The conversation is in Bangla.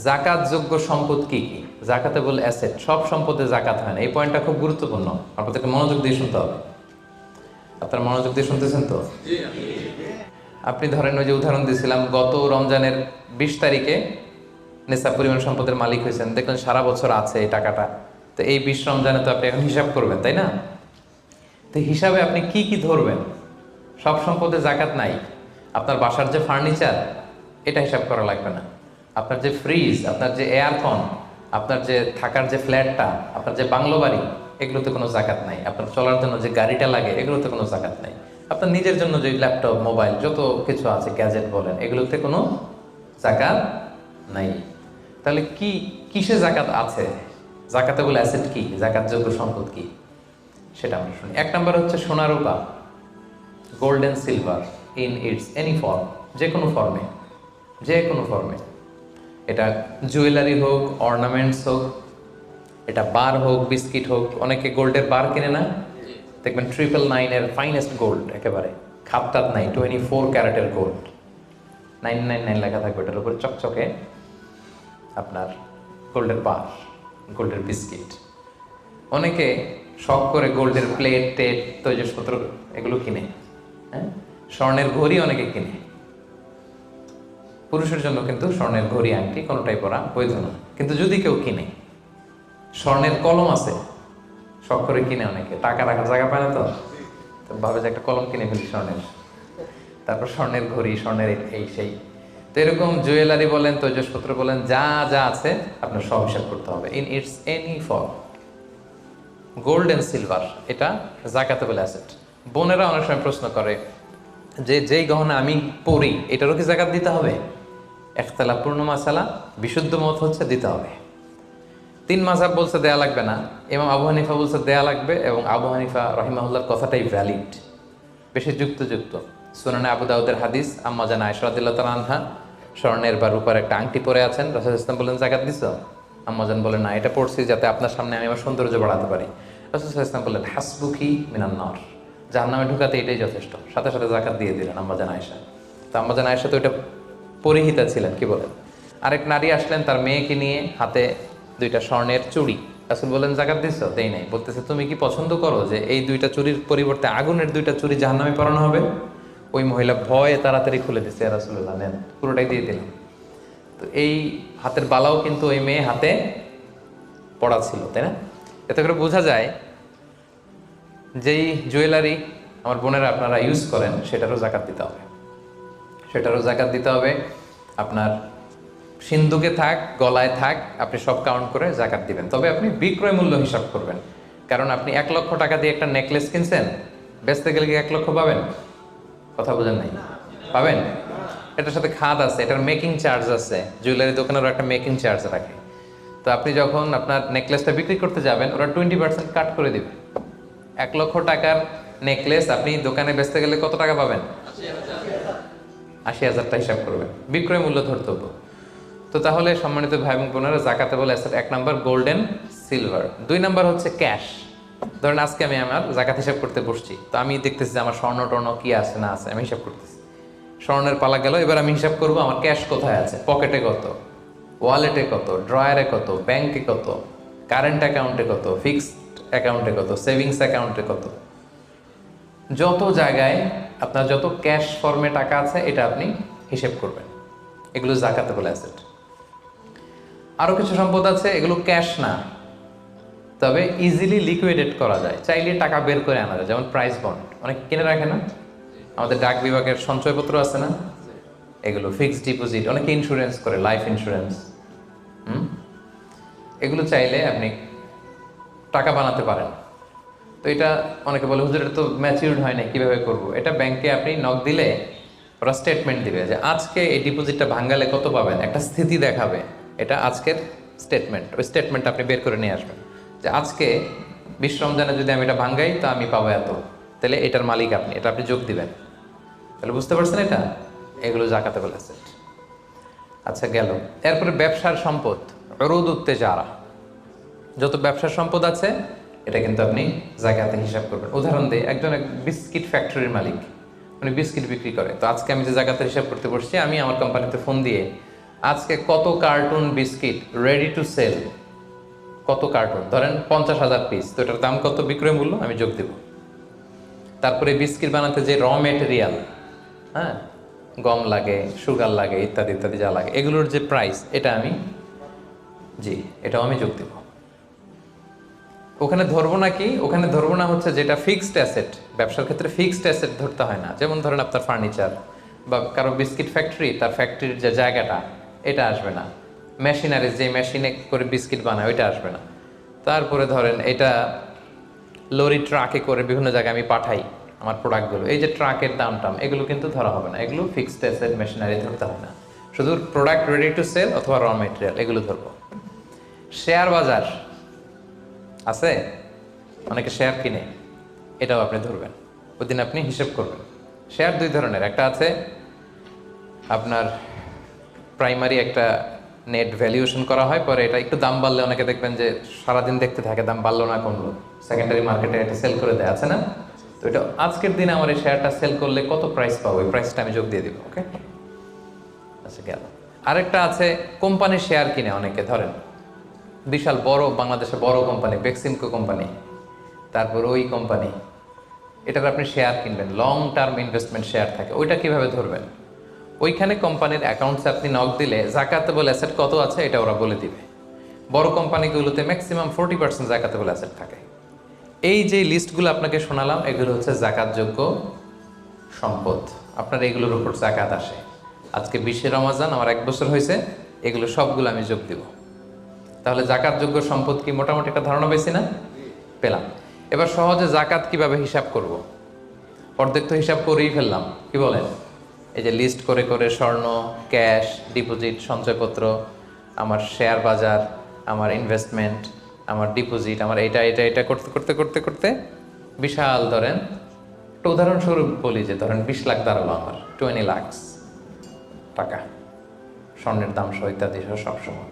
জাকাত যোগ্য সম্পদ কি কি? জাকাতেবল অ্যাসেট, সব সম্পদে জাকাত হয় না। এই পয়েন্টটা খুব গুরুত্বপূর্ণ, আপনাদেরকে মনোযোগ দিয়ে শুনতে হবে। আপনারা মনোযোগ দিয়ে শুনতেছেন তো? আপনি ধরেন ওই যে উদাহরণ দিয়েছিলাম, গত রমজানের 20 তারিখে নেশা পরিমাণ সম্পদের মালিক হয়েছেন, দেখলেন সারা বছর আছে এই টাকাটা। তো এই 20 রমজানে তো আপনি এখন হিসাব করবেন, তাই না? তো হিসাবে আপনি কি কি ধরবেন? সব সম্পদে জাকাত নাই। আপনার বাসার যে ফার্নিচার, এটা হিসাব করা লাগবে না। আপনার যে ফ্রিজ, আপনার যে এয়ারকন, আপনার যে থাকার যে ফ্ল্যাটটা, আপনার যে বাংলো বাড়ি, এগুলোতে কোনো জাকাত নাই। আপনার চলার জন্য যে গাড়িটা লাগে, এগুলোতে কোনো জাকাত নাই। আপনার নিজের জন্য যে ল্যাপটপ, মোবাইল, যত কিছু আছে, গ্যাজেট বলেন, এগুলোতে কোনো জাকাত নাই। তাহলে কি কিসে জাকাত আছে? জাকাতেবল অ্যাসেট কি, জাকাতযোগ্য সম্পদ কি, সেটা আমরা শুনি। 1 নম্বর হচ্ছে সোনা রূপা, gold and silver in its any form, যে কোনো ফর্মে, যে কোনো ফর্মে। এটা জুয়েলারি হোক, অর্নামেন্টস হোক, এটা বার হোক, বিস্কিট হোক। অনেকে গোল্ডের বার কিনে না, দেখবেন 999-এর ফাইনেস্ট গোল্ড, একেবারে খাপটাত নাই, 24 ক্যারেটের গোল্ড, 999 লেখা থাকবে এটার উপরে চকচকে, আপনার গোল্ডের বার, গোল্ডের বিস্কিট। অনেকে শখ করে গোল্ডের প্লেট, টেট, তৈজসপত্র এগুলো কিনে। হ্যাঁ, স্বর্ণের ঘড়ি অনেকে কিনে। পুরুষের জন্য কিন্তু স্বর্ণের ঘড়ি, আংটি কোনোটাই পরা বৈধ না। কিন্তু যদি কেউ কিনে, স্বর্ণের কলম আছে, শখ করে কিনে অনেকে, টাকা রাখার জায়গা পায় না, তো ভাবে যে একটা কলম কিনে ফেলি স্বর্ণের, তারপর স্বর্ণের ঘড়ি, স্বর্ণের এই সেই। তো এরকম জুয়েলারি বলেন, তৈজসপত্র বলেন, যা যা আছে আপনার সব হিসাব করতে হবে in its any form. Gold and silver, এটা জাকাতেবল অ্যাসেট। বোনেরা অনেক সময় প্রশ্ন করে যে যেই গহনা আমি পরি, এটারও কি জাকাত দিতে হবে? ইখতিলাফপূর্ণ মাসালা, বিশুদ্ধ মত হচ্ছে দিতে হবে। 3 মাযহাব বলছে দেয়া লাগবে না, ইমাম আবু হানিফা বলছে দেয়া লাগবে, এবং আবু হানিফা রাহিমাহুল্লাহর কথাটাই ভ্যালিড, বেশি যুক্তযুক্ত। সুনানে আবু দাউদের হাদিস, আম্মা জান আয়েশা রাদিয়াল্লাহু তাআলা আনহা স্বর্ণের বা রূপার একটা আংটি পরে আছেন। রাসূল সাল্লাল্লাহু আলাইহি ওয়াসাল্লাম বলেন জাকাত দিছো? আম্মা জান বলেন না, এটা পড়ছি যাতে আপনার সামনে আমি আমার সৌন্দর্য বাড়াতে পারি। রাসূল সাল্লাল্লাহু আলাইহি ওয়াসাল্লাম বললেন হাসবুকি মিনান নার, জাহান্নামে ঢুকাতে এটাই যথেষ্ট। সাথে সাথে জাকাত দিয়ে দিলেন আম্মা জান আয়েশা। তো আম্মা জান আয়েশা তো এটা পরিহিতা ছিলেন, কি বলেন। আরেক নারী আসলেন তার মেয়েকে নিয়ে, হাতে 2টা স্বর্ণের চুড়ি। রাসূল বলেন জাকাত দিছো? দেই নাই। বলতেছে তুমি কি পছন্দ করো যে এই 2টা চুড়ির পরিবর্তে আগুনের 2টা চুড়ি জাহান্নামে পরানো হবে? ওই মহিলা ভয়ে তাড়াতাড়ি খুলে দিচ্ছে, ইয়া রাসূলুল্লাহ নেন, পুরোটাই দিয়ে দিলাম। তো এই হাতের বালাও কিন্তু ওই মেয়ে হাতে পড়া ছিল, তাই না? এতে করে বোঝা যায় যেই জুয়েলারি আমার বোনেরা আপনারা ইউজ করেন, সেটারও জাকাত দিতে হবে, সেটারও জাকাত দিতে হবে। আপনার সিন্ধুকে থাক, গলায় থাক, আপনি সব কাউন্ট করে জাকাত দিবেন। তবে আপনি বিক্রয় মূল্য হিসাব করবেন, কারণ আপনি 1 লক্ষ টাকা দিয়ে একটা নেকলেস কিনছেন, বেচতে গেলে কি 1 লক্ষ পাবেন? কথা বোঝেন নাই? পাবেন? এটার সাথে খাদ আছে, এটার মেকিং চার্জ আছে, জুয়েলারি দোকানেরও একটা মেকিং চার্জ রাখে। তো আপনি যখন আপনার নেকলেসটা বিক্রি করতে যাবেন, ওরা 20% কাট করে দিবে। 1 লক্ষ টাকার নেকলেস আপনি দোকানে বেচতে গেলে কত টাকা পাবেন? 80,000টা হিসাব করবেন, বিক্রয় মূল্য ধর্তব্য। তো তাহলে সম্মানিত ভাই এবং বোনেরা, জাকাতেবল asset 1 number gold and silver. 2 number হচ্ছে ক্যাশ। ধরেন আজকে আমি আমার জাকাত হিসাব করতে বসছি, তো আমি দেখতেছি যে আমার স্বর্ণ টর্ণ কি আছে না আছে, আমি হিসাব করতেছি। স্বর্ণের পালা গেল, এবার আমি হিসাব করবো আমার ক্যাশ কোথায় আছে, পকেটে কত, ওয়ালেটে কত, ড্রয়ারে কত, ব্যাংকে কত, কারেন্ট অ্যাকাউন্টে কত, ফিক্সড অ্যাকাউন্টে কত, সেভিংস অ্যাকাউন্টে কত, যত জায়গায় আপনার যত ক্যাশ ফর্মে টাকা আছে, এটা আপনি হিসেব করবেন। এগুলো জাকাতেবল অ্যাসেট। আরও কিছু সম্পদ আছে, এগুলো ক্যাশ না, তবে ইজিলি লিকুইডেট করা যায়, চাইলে টাকা বের করে আনা যায়। যেমন প্রাইস বন্ড অনেক কিনে রাখে না, আমাদের ডাক বিভাগের সঞ্চয়পত্র আছে না, এগুলো ফিক্সড ডিপোজিট, অনেকে ইন্স্যুরেন্স করে, লাইফ ইন্স্যুরেন্স। এগুলো চাইলে আপনি টাকা বানাতে পারেন। তো এটা অনেকে বলে হুজুর এটা তো ম্যাচিউরড হয় না, কীভাবে করবো? এটা ব্যাংকে আপনি নক দিলে ওরা স্টেটমেন্ট দিবে যে আজকে এই ডিপোজিটটা ভাঙালে কত পাবেন, একটা স্থিতি দেখাবে, এটা আজকের স্টেটমেন্ট। ওই স্টেটমেন্ট আপনি বের করে নিয়ে আসবেন যে আজকে 20 রমজানে যদি আমি এটা ভাঙ্গাই তো আমি পাবো এত, তাহলে এটার মালিক আপনি, এটা আপনি যোগ দিবেন। তাহলে বুঝতে পারছেন এটা? এগুলো জাকাতেবল অ্যাসেট। আচ্ছা গেল। এরপরে ব্যবসার সম্পদ, উরুদ উত্তেজারা, যত ব্যবসার সম্পদ আছে এটা কিন্তু আপনি জাকাতে হিসাব করবেন। উদাহরণ দিই, একজন বিস্কিট ফ্যাক্টরির মালিক, উনি বিস্কিট বিক্রি করে। তো আজকে আমি যে জাকাতের হিসাব করতে বসছি, আমি আমার কোম্পানিতে ফোন দিয়ে আজকে কত carton biscuit ready to sell, কত কার্টুন, ধরেন 50,000 পিস, তো এটার দাম কত, বিক্রয় মূল্য আমি যোগ দেব। তারপরে বিস্কিট বানাতে যে র মেটেরিয়াল, হ্যাঁ, গম লাগে, সুগার লাগে, ইত্যাদি ইত্যাদি যা লাগে, এগুলোর যে প্রাইস, এটা আমি, জি, এটাও আমি যোগ দেব। ওখানে ধরবো না কি, ওখানে ধরবো না হচ্ছে যেটা ফিক্সড অ্যাসেট। ব্যবসার ক্ষেত্রে ফিক্সড অ্যাসেট ধরতে হয় না। যেমন ধরেন আপনার ফার্নিচার বা কারো বিস্কিট ফ্যাক্টরি, তার ফ্যাক্টরির যে জায়গাটা, এটা আসবে না। মেশিনারিজ, যে মেশিনে করে বিস্কিট বানায়, ওইটা আসবে না। তারপরে ধরেন এটা লরি ট্রাকে করে বিভিন্ন জায়গায় আমি পাঠাই আমার প্রোডাক্টগুলো, এই যে ট্রাকের দাম টাম, এগুলো কিন্তু ধরা হবে না। এগুলো ফিক্সড অ্যাসেট, মেশিনারি ধরতে হয় না। শুধু প্রোডাক্ট রেডি টু সেল অথবা র মেটেরিয়াল, এগুলো ধরবো। শেয়ার বাজার আছে, অনেকে শেয়ার কিনে, এটাও আপনি ধরবেন। ওই দিন আপনি হিসেব করবেন। শেয়ার দুই ধরনের, একটা আছে আপনার প্রাইমারি, একটা নেট ভ্যালুয়েশন করা হয়, পরে এটা একটু দাম বাড়লে অনেকে দেখবেন যে সারাদিন দেখতে থাকে দাম বাড়লো না কমলো, সেকেন্ডারি মার্কেটে এটা সেল করে দেয়, আছে না? তো এটা আজকের দিনে আমার এই শেয়ারটা সেল করলে কত প্রাইস পাবো, এই প্রাইসটা আমি যোগ দিয়ে দিব। ওকে, আচ্ছা গেল। আরেকটা আছে কোম্পানির শেয়ার কিনে অনেকে, ধরেন বিশাল বড় বাংলাদেশে বড় কোম্পানি, বেক্সিমকো কোম্পানি, তারপর ওই কোম্পানি, এটার আপনি শেয়ার কিনবেন, লং টার্ম ইনভেস্টমেন্ট শেয়ার থাকে, ওইটা কিভাবে ধরবেন? ওইখানে কোম্পানির অ্যাকাউন্টসে আপনি নক দিলে জাকাতেবল অ্যাসেট কত আছে এটা ওরা বলে দিবে। বড় কোম্পানিগুলোতে ম্যাক্সিমাম 40% জাকাতেবল অ্যাসেট থাকে। এই যে লিস্টগুলো আপনাকে শোনালাম, এগুলো হচ্ছে জাকাতযোগ্য সম্পদ। আপনার এগুলোর উপর জাকাত আসে। আজকে 20শে রমজান, আমার 1 বছর হয়েছে, এগুলো সবগুলো আমি যোগ দিব। তাহলে জাকাতযোগ্য সম্পদ কি, মোটামুটি একটা ধারণা পেয়েছি না? পেলাম। এবার সহজে জাকাত কিভাবে হিসাব করব? অর্ধেক তো হিসাব করেই ফেললাম, কি বলেন? এই যে লিস্ট করে করে স্বর্ণ, ক্যাশ, ডিপোজিট, সঞ্চয়পত্র, আমার শেয়ার বাজার, আমার ইনভেস্টমেন্ট, আমার ডিপোজিট, আমার এটা এটা এটা করতে করতে করতে করতে বিশাল, ধরেন একটা উদাহরণস্বরূপ বলি যে ধরেন 20 লাখ দাঁড়ালো আমার, 20 লাখ টাকা, স্বর্ণের দাম সহ ইত্যাদি সহ সবসময়।